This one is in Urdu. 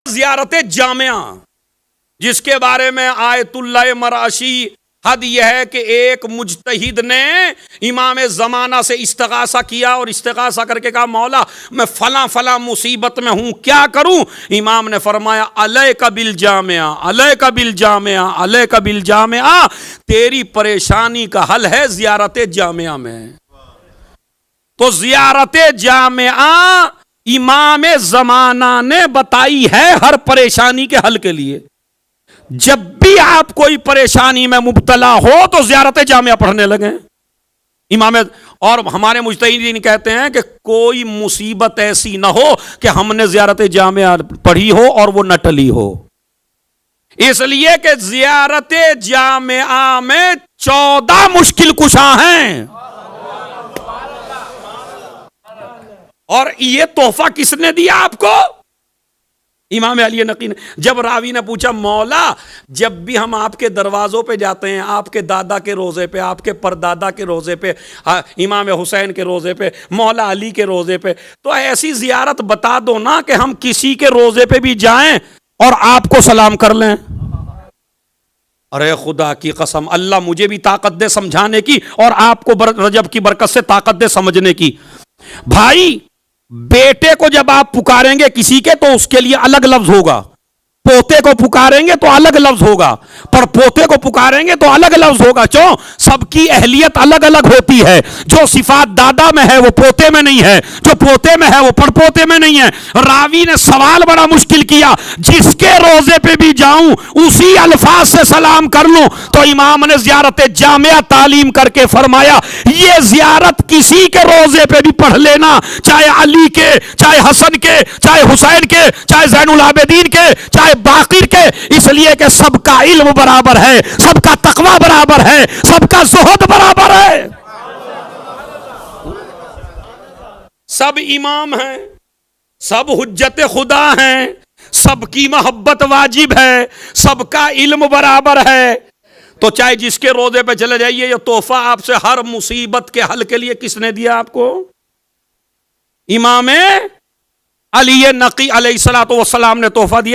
زیارت جامعہ، جس کے بارے میں آیت اللہ مرعشی حد یہ ہے کہ ایک مجتہد نے امام زمانہ سے استغاثہ کیا اور استغاثہ کر کے کہا مولا میں فلاں فلاں مصیبت میں ہوں، کیا کروں؟ امام نے فرمایا علیک بالجامعہ، علیک بالجامعہ، علیک بالجامعہ، تیری پریشانی کا حل ہے زیارت جامعہ میں۔ تو زیارت جامعہ امام زمانہ نے بتائی ہے ہر پریشانی کے حل کے لیے۔ جب بھی آپ کوئی پریشانی میں مبتلا ہو تو زیارت جامعہ پڑھنے لگیں۔ امام اور ہمارے مجتہدین کہتے ہیں کہ کوئی مصیبت ایسی نہ ہو کہ ہم نے زیارت جامعہ پڑھی ہو اور وہ نہ ٹلی ہو، اس لیے کہ زیارت جامعہ میں 14 مشکل کشا ہیں۔ اور یہ تحفہ کس نے دیا آپ کو؟ امام علی نقی نے۔ جب راوی نے پوچھا مولا جب بھی ہم آپ کے دروازوں پہ جاتے ہیں، آپ کے دادا کے روزے پہ، آپ کے پردادا کے روزے پہ، امام حسین کے روزے پہ، مولا علی کے روزے پہ، تو ایسی زیارت بتا دو نا کہ ہم کسی کے روزے پہ بھی جائیں اور آپ کو سلام کر لیں۔ ارے خدا کی قسم، اللہ مجھے بھی طاقت دے سمجھانے کی اور آپ کو رجب کی برکت سے طاقت دے سمجھنے کی۔ بھائی بیٹے کو جب آپ پکاریں گے کسی کے تو اس کے لیے الگ لفظ ہوگا، پوتے کو پکاریں گے تو الگ لفظ ہوگا، پر پوتے کو پکاریں گے تو الگ لفظ ہوگا۔ کیوں؟ سب کی اہلیت الگ الگ ہوتی ہے۔ جو صفات دادا میں ہے وہ پوتے میں نہیں ہے، جو پوتے میں ہے وہ پڑ پوتے میں نہیں ہے۔ راوی نے سوال بڑا مشکل کیا، جس کے روزے پہ بھی جاؤں اسی الفاظ سے سلام کر لوں؟ تو امام نے زیارت جامعہ تعلیم کر کے فرمایا یہ زیارت کسی کے روزے پہ بھی پڑھ لینا، چاہے علی کے، چاہے حسن کے، چاہے حسین کے، چاہے زین العابدین کے، چاہے باقر کے، اس لیے کہ سب کا علم برابر ہے، سب کا تقوی برابر ہے، سب کا زہد برابر ہے، سب امام ہیں، سب حجت خدا ہیں، سب کی محبت واجب ہے، سب کا علم برابر ہے۔ تو چاہے جس کے روزے پہ چلے جائیے، یہ تحفہ آپ سے ہر مصیبت کے حل کے لیے کس نے دیا آپ کو؟ امام علی نقی علیہ السلام نے تحفہ دیا۔